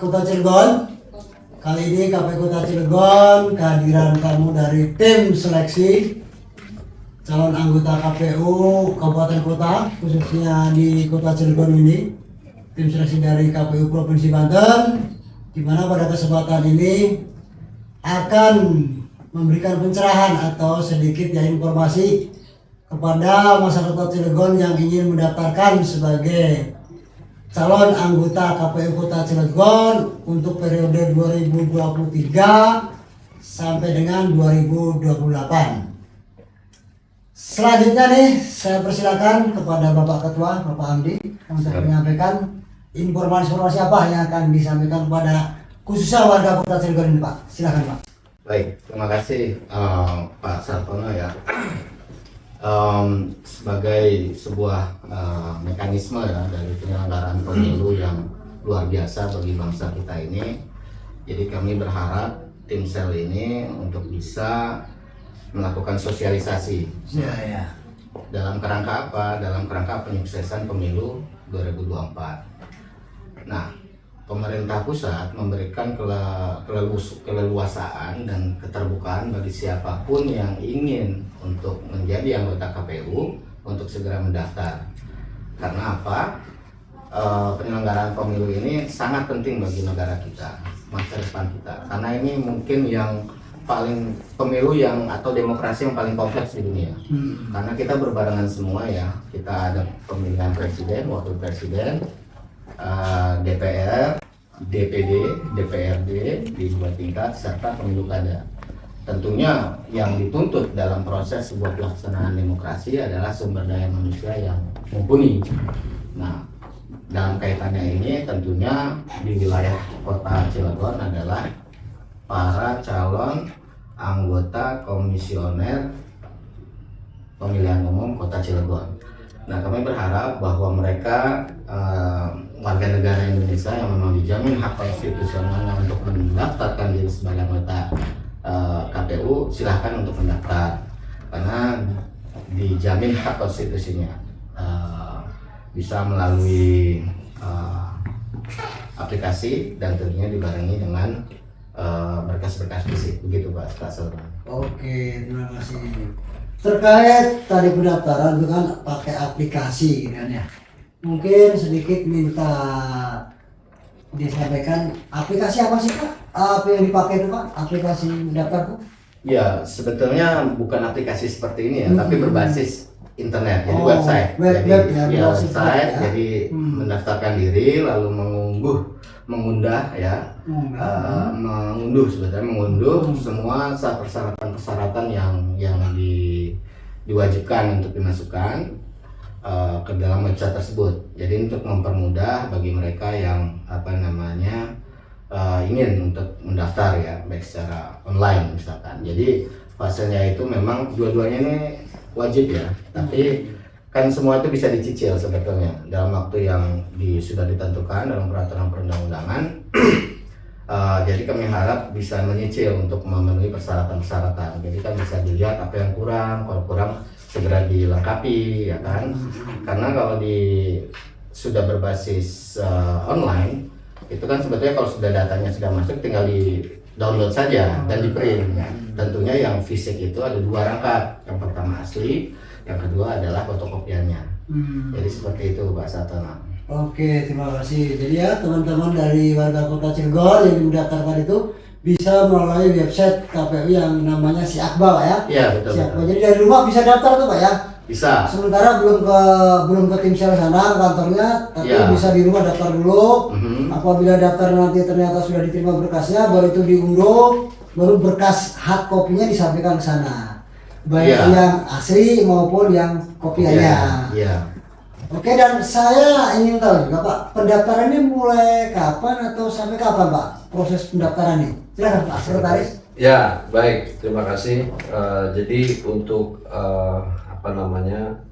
Kota Cilegon. Kali ini KPU Kota Cilegon kehadiran tamu dari tim seleksi calon anggota KPU Kabupaten Kota, khususnya di Kota Cilegon ini. Tim seleksi dari KPU Provinsi Banten, di mana pada kesempatan ini akan memberikan pencerahan atau sedikit ya informasi kepada masyarakat Cilegon yang ingin mendaftarkan sebagai calon anggota KPU Kota Cilegon untuk periode 2023 sampai dengan 2028. Selanjutnya nih, saya persilakan kepada Bapak Ketua, Bapak Hamdi, untuk menyampaikan informasi apa yang akan disampaikan kepada khususnya warga Kota Cilegon ini, Pak. Silakan, Pak. Baik, terima kasih Pak Sartono ya. Sebagai sebuah mekanisme ya dari penyelenggaraan pemilu yang luar biasa bagi bangsa kita ini, jadi kami berharap tim sel ini untuk bisa melakukan sosialisasi Ya. dalam kerangka apa? Dalam kerangka penyuksesan pemilu 2024. Nah, pemerintah pusat memberikan keleluasaan dan keterbukaan bagi siapapun yang ingin untuk menjadi anggota KPU untuk segera mendaftar. Karena apa? Penyelenggaraan pemilu ini sangat penting bagi negara kita, masa depan kita. Karena ini mungkin yang paling pemilu yang atau demokrasi yang paling kompleks di dunia. Karena kita berbarengan semua ya. Kita ada pemilihan presiden, wakil presiden, DPR, DPD, DPRD di 2 tingkat serta pemilu kada. Tentunya yang dituntut dalam proses sebuah pelaksanaan demokrasi adalah sumber daya manusia yang mumpuni. Nah, dalam kaitannya ini tentunya di wilayah Kota Cilegon adalah para calon anggota komisioner pemilihan umum Kota Cilegon. Nah, kami berharap bahwa mereka warga negara Indonesia yang memang dijamin hak konstitusionalnya untuk mendaftarkan diri sebagai anggota KPU, silahkan untuk mendaftar karena dijamin hak konstitusinya, bisa melalui aplikasi dan tentunya dibarengi dengan berkas-berkas fisik, begitu Pak Saudara. Oke, terima kasih. Terkait tadi pendaftaran itu kan pakai aplikasi gitu kan ya. Mungkin sedikit minta disampaikan aplikasi apa sih Pak? Apa yang dipakai itu Pak? Aplikasi mendaftar tuh? Ya, sebetulnya bukan aplikasi seperti ini ya, tapi berbasis internet, jadi website. Website, ya. Jadi mendaftarkan diri lalu mengunduh semua persyaratan yang diwajibkan untuk dimasukkan ke dalam website tersebut. Jadi untuk mempermudah bagi mereka yang ingin untuk mendaftar ya, baik secara online misalkan. Jadi fasenya itu memang dua-duanya ini wajib ya, tapi kan semua itu bisa dicicil sebetulnya dalam waktu yang sudah ditentukan dalam peraturan perundang-undangan. Jadi kami harap bisa menyicil untuk memenuhi persyaratan-persyaratan. Jadi kan bisa dilihat apa yang kurang, kalau kurang segera dilengkapi ya kan. Karena kalau sudah berbasis online itu kan sebetulnya kalau sudah datanya sudah masuk tinggal di download saja dan di print. Tentunya yang fisik itu ada 2 rangkap. Yang pertama asli, yang kedua adalah fotokopiannya. Jadi seperti itu Pak Sartono. Oke, terima kasih. Jadi ya teman-teman dari warga Kota Cilegon yang mendaftarkan itu bisa melalui website KPU yang namanya Siakba Pak ya? Iya betul. Siakba. Jadi dari rumah bisa daftar tuh Pak ya? Bisa. Sementara belum ke tim sel sana kantornya, tapi bisa di rumah daftar dulu. Apabila daftar nanti ternyata sudah diterima berkasnya, baru itu diunduh, baru berkas hard kopinya disampaikan ke sana. Baik yang asli maupun yang kopiannya. Iya. Oke, dan saya ingin tahu juga Pak, pendaftaran ini mulai kapan atau sampai kapan Pak proses pendaftaran ini? Silakan Pak Sekretaris. Ya, baik, terima kasih. Jadi untuk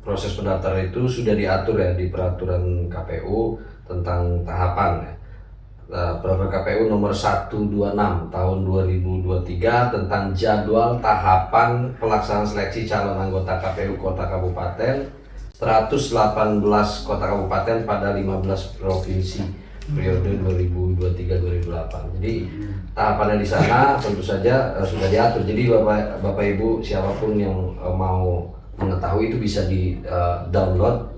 proses pendaftaran itu sudah diatur ya di peraturan KPU tentang tahapan ya. Peraturan KPU nomor 126 tahun 2023 tentang jadwal tahapan pelaksanaan seleksi calon anggota KPU Kota Kabupaten 118 kota kabupaten pada 15 provinsi periode 2023-2028. Jadi tahapannya di sana tentu saja sudah diatur. Jadi Bapak Ibu siapapun yang mau mengetahui itu bisa di download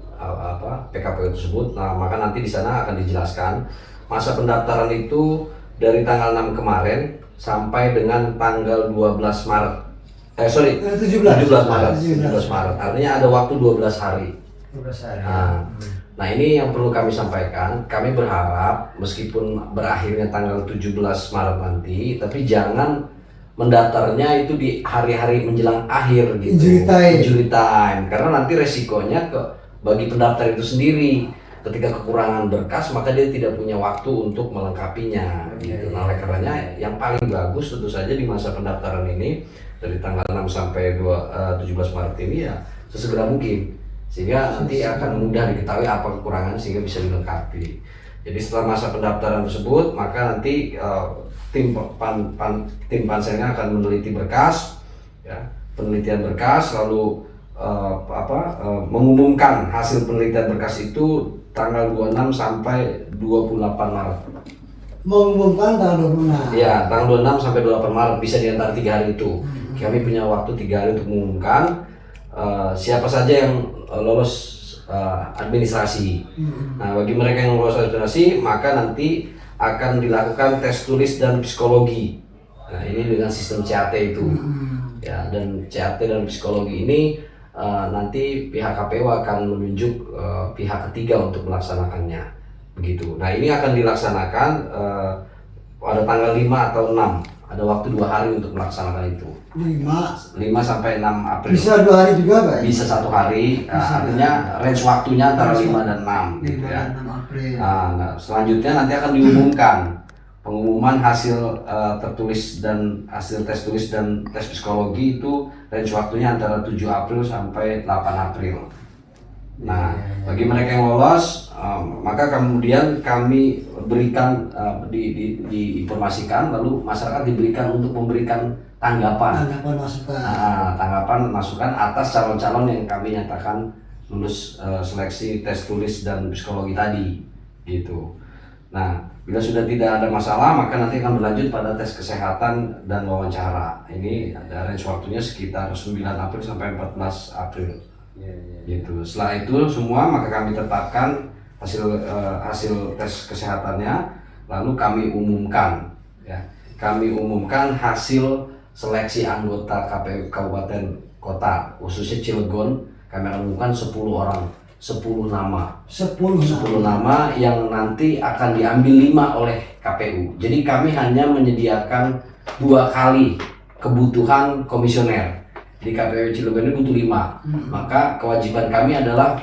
PKPU tersebut. Nah, maka nanti di sana akan dijelaskan masa pendaftaran itu dari tanggal 6 kemarin sampai dengan tanggal 12 Maret. 17 Maret. 17 Maret. Artinya ada waktu 12 hari. 12 hari. Nah, ini yang perlu kami sampaikan. Kami berharap meskipun berakhirnya tanggal 17 Maret nanti, tapi jangan mendaftarnya itu di hari-hari menjelang akhir gitu. Injury time. Karena nanti resikonya bagi pendaftar itu sendiri. Ketika kekurangan berkas, maka dia tidak punya waktu untuk melengkapinya gitu. Nah, oleh karenanya yang paling bagus tentu saja di masa pendaftaran ini dari tanggal 6 sampai 17 Maret ini ya sesegera mungkin, sehingga nanti akan mudah diketahui apa kekurangan sehingga bisa dilengkapi. Jadi setelah masa pendaftaran tersebut, maka nanti tim panselnya akan meneliti berkas, ya, penelitian berkas, lalu mengumumkan hasil penelitian berkas itu tanggal 26 sampai 28 Maret. Mengumumkan tanggal 26. Ya, tanggal 26 sampai 28 Maret, bisa di antara 3 hari itu. Kami punya waktu 3 hari untuk mengumumkan siapa saja yang lolos administrasi. Nah, bagi mereka yang lolos administrasi, maka nanti akan dilakukan tes tulis dan psikologi. Nah, ini dengan sistem CAT itu. Ya, dan CAT dan psikologi ini nanti pihak KPU akan menunjuk pihak ketiga untuk melaksanakannya, begitu. Nah, ini akan dilaksanakan pada tanggal 5 atau 6, ada waktu 2 hari untuk melaksanakan itu. 5 sampai 6 April. Bisa 2 hari juga, Pak? Bisa 1 hari, artinya range waktunya antara 5 dan 6 gitu ya. 6 April. Nah, selanjutnya nanti akan diumumkan pengumuman hasil tertulis dan hasil tes tulis dan tes psikologi itu range waktunya antara 7 April sampai 8 April. Nah, bagi mereka yang lolos, maka kemudian kami berikan diinformasikan, lalu masyarakat diberikan untuk memberikan tanggapan masukan atas calon-calon yang kami nyatakan lulus seleksi tes tulis dan psikologi tadi, gitu. Nah, bila sudah tidak ada masalah, maka nanti akan berlanjut pada tes kesehatan dan wawancara. Ini ada range waktunya sekitar 9 April sampai 14 April. Gitu. Setelah itu semua, maka kami tetapkan hasil tes kesehatannya, lalu kami umumkan, ya. Kami umumkan hasil seleksi anggota KPU Kabupaten Kota, khususnya Cilegon. Kami akan umumkan 10 orang. 10 nama. 10 nama yang nanti akan diambil 5 oleh KPU. Jadi kami hanya menyediakan 2 kali kebutuhan komisioner. Di KPU Cilegon ini butuh 5. Maka kewajiban kami adalah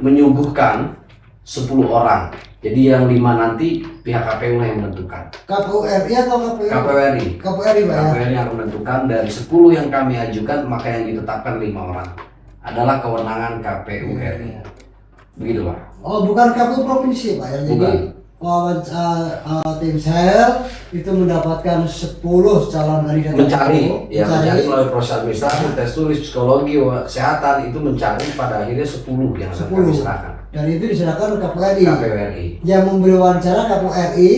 menyuguhkan 10 orang. Jadi yang 5 nanti pihak KPU lah yang menentukan. KPU RI atau KPU? KPU RI. KPU RI, Pak, ya? KPU RI yang menentukan. Dari 10 yang kami ajukan, maka yang ditetapkan 5 orang adalah kewenangan KPU RI. Begitu, Pak. Oh, bukan KPU provinsi, Pak, ya? Jadi tim sel itu mendapatkan 10 calon kandidat. Mencari melalui proses administrasi, tes tulis, psikologi, kesehatan, itu mencari pada akhirnya 10 yang akan kami serahkan. Dan itu diserahkan ke KPU RI. KPU RI. Yang memberi wawancara KPU RI.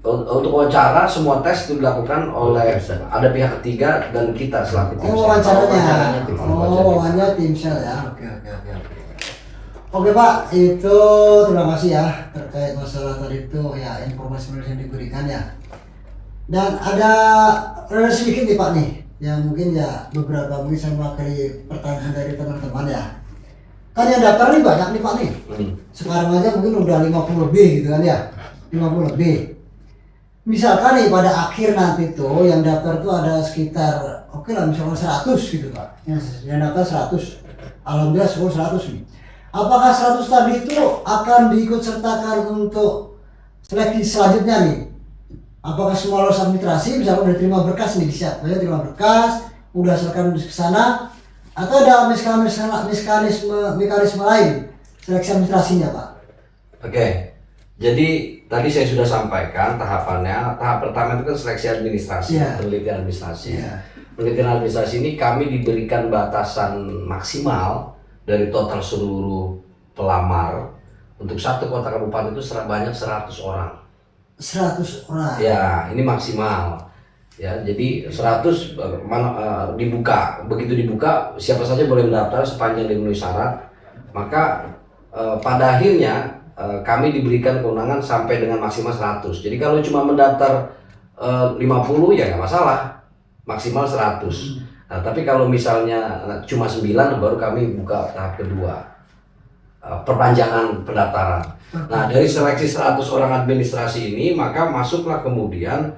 Untuk wawancara, semua tes itu dilakukan oleh ada pihak ketiga dan kita selaku tim sel. Wawancaranya tim sel, ya. Oke, Pak, itu terima kasih ya terkait masalah tadi itu, ya, informasi yang diberikan, ya. Dan ada sedikit nih, Pak, nih, yang mungkin ya beberapa mungkin saya mewakili pertanyaan dari teman-teman, ya. Kan yang daftar nih banyak nih, Pak, nih. Sekarang aja mungkin udah 50 lebih gitu kan, ya. 50 lebih. Misalkan nih pada akhir nanti tuh yang daftar tuh ada sekitar misalkan 100 gitu, Pak. Yang daftar 100. Alhamdulillah 100 nih. Apakah 100 tadi itu akan diikut sertakan untuk seleksi selanjutnya nih? Apakah semua lolos administrasi, misalkan udah terima berkas nih, bisa terima berkas, udah serahkan ke sana, atau ada mekanisme lain seleksi administrasinya, Pak? Oke. Jadi tadi saya sudah sampaikan tahapannya. Tahap pertama itu kan seleksi administrasi, penelitian administrasi. Penelitian administrasi ini kami diberikan batasan maksimal dari total seluruh pelamar Untuk satu kota kabupaten itu banyak 100 orang. 100 orang. Ya, ini maksimal. Ya, jadi 100 dibuka. Begitu dibuka, siapa saja boleh mendaftar sepanjang dimenuhi syarat. Maka pada akhirnya kami diberikan kewenangan sampai dengan maksimal 100. Jadi kalau cuma mendaftar 50 ya nggak masalah, maksimal 100. Nah, tapi kalau misalnya cuma 9 baru kami buka tahap kedua, perpanjangan pendaftaran. Nah, dari seleksi 100 orang administrasi ini maka masuklah kemudian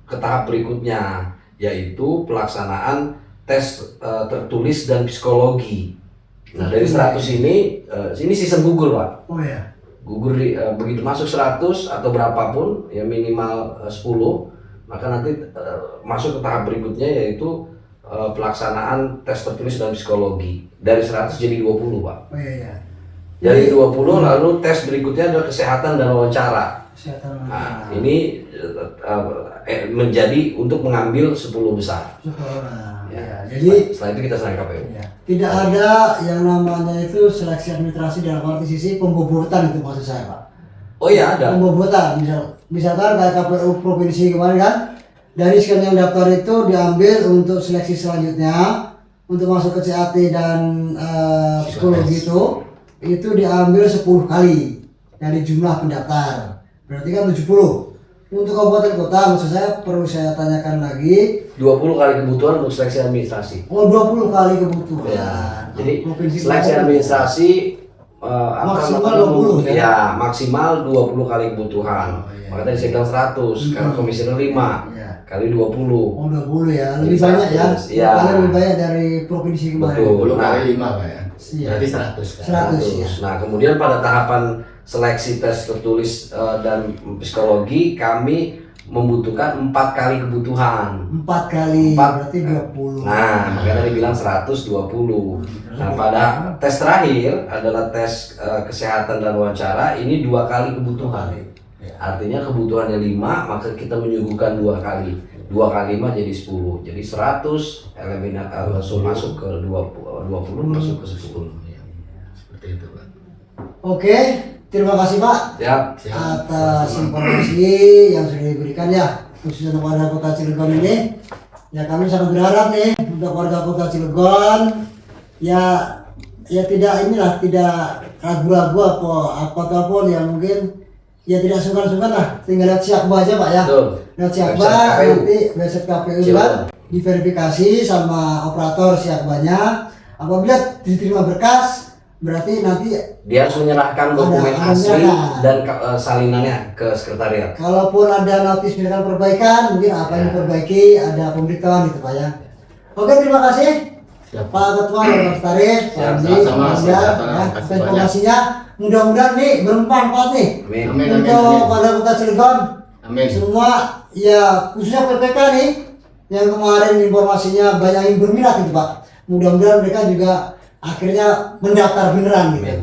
ke tahap berikutnya, yaitu pelaksanaan tes tertulis dan psikologi. Nah, dari 100 ini sistem gugur, Pak. Oh ya. Gugur begitu masuk 100 atau berapapun, ya minimal 10, maka nanti masuk ke tahap berikutnya, yaitu pelaksanaan tes tertulis dan psikologi. Dari 100 jadi 20, Pak. Oh iya. Dari 20 lalu tes berikutnya adalah kesehatan dan wawancara. Kesehatan. Nah, ini menjadi untuk mengambil 10 besar. 10 orang. Ya, Ya. Jadi setelah itu kita serahkan KPU. ya, tidak ada yang namanya itu seleksi administrasi dalam arti sisi pembobotan itu maksud saya, Pak. Oh ya, ada. Pembobotan, misalkan kayak KPU provinsi kemarin kan, dari sekian yang daftar itu diambil untuk seleksi selanjutnya untuk masuk ke CAT dan psikologi itu diambil 10 kali dari jumlah pendaftar, berarti kan 70. Untuk kabupaten kota maksud saya perlu saya tanyakan lagi, 20 kali kebutuhan untuk seleksi administrasi. oh 20 kali kebutuhan. Ya, jadi Provinsi seleksi kemarin administrasi maksimal 20 ya, maksimal 20 kali kebutuhan. Oh, iya. Maka tadi saya bilang 100, karena komisioner 5 Iya. kali 20. Oh 20 ya, lebih Iya, banyak ya. iya. Kalian lebih banyak dari provinsi kemarin. Betul. 20 kali 5, Pak ya. Iya. Berarti 100 kan. 100 ya. Nah, kemudian pada tahapan seleksi tes tertulis dan psikologi kami membutuhkan 4 kali kebutuhan. 4 kali, Empat. berarti 20. Nah, makanya tadi bilang 120. Nah, pada tes terakhir adalah tes kesehatan dan wawancara, ini 2 kali kebutuhan. Artinya kebutuhannya 5, maka kita menyuguhkan 2 kali. 2 kali 5 jadi 10. Jadi 100 elemen langsung masuk ke 20 masuk ke 10. Ya, seperti itu, Pak. Oke, terima kasih Pak Ya, atas informasi yang sudah diberikan ya, khususnya untuk warga kota Cilegon ini. Ya kami sangat berharap nih untuk warga kota Cilegon ya tidak ragu-ragu apapun yang mungkin ya tidak sungkan-sungkan lah, tinggal lihat Siakba aja Pak ya. betul. Lihat Siakba, Website KPU. nanti website KPU juga diverifikasi sama operator Siakbanya. Apabila diterima berkas, berarti nanti Dia harus menyerahkan dokumen Ada asli menyerahkan. dan salinannya ke sekretariat. kalaupun ada notis misalkan perbaikan, mungkin apa yang Ya. diperbaiki, ada pemberitahuan gitu Pak ya. Oke, terima kasih Siap. Pak Ketua dan Pak Sekretaris, Pak Siap, Andi, sama-sama. Pak Anda, Siap, ya, terima kasih atas informasinya. Mudah-mudahan nih bermanfaat nih Amin. Amin. untuk warga kota Cilegon. Amin. Semua ya khususnya PPK nih yang kemarin informasinya banyak yang berminat gitu Pak. Mudah-mudahan mereka juga akhirnya mendaftar beneran gitu. Amin.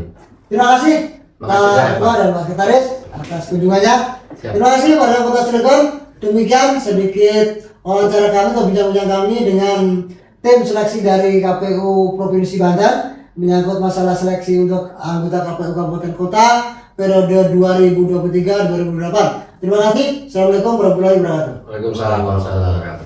Terima kasih Makasih, Pak Pak. Ketua dan Pak Sekretaris atas kunjungannya. Siap. Terima kasih warga kota Cilegon. Demikian sedikit wawancara kami atau bincang-bincang kami dengan tim seleksi dari KPU Provinsi Banten menyangkut masalah seleksi untuk anggota KPU Kabupaten Kota periode 2023-2028. Terima kasih. Assalamualaikum warahmatullahi wabarakatuh. Waalaikumsalam warahmatullahi wabarakatuh.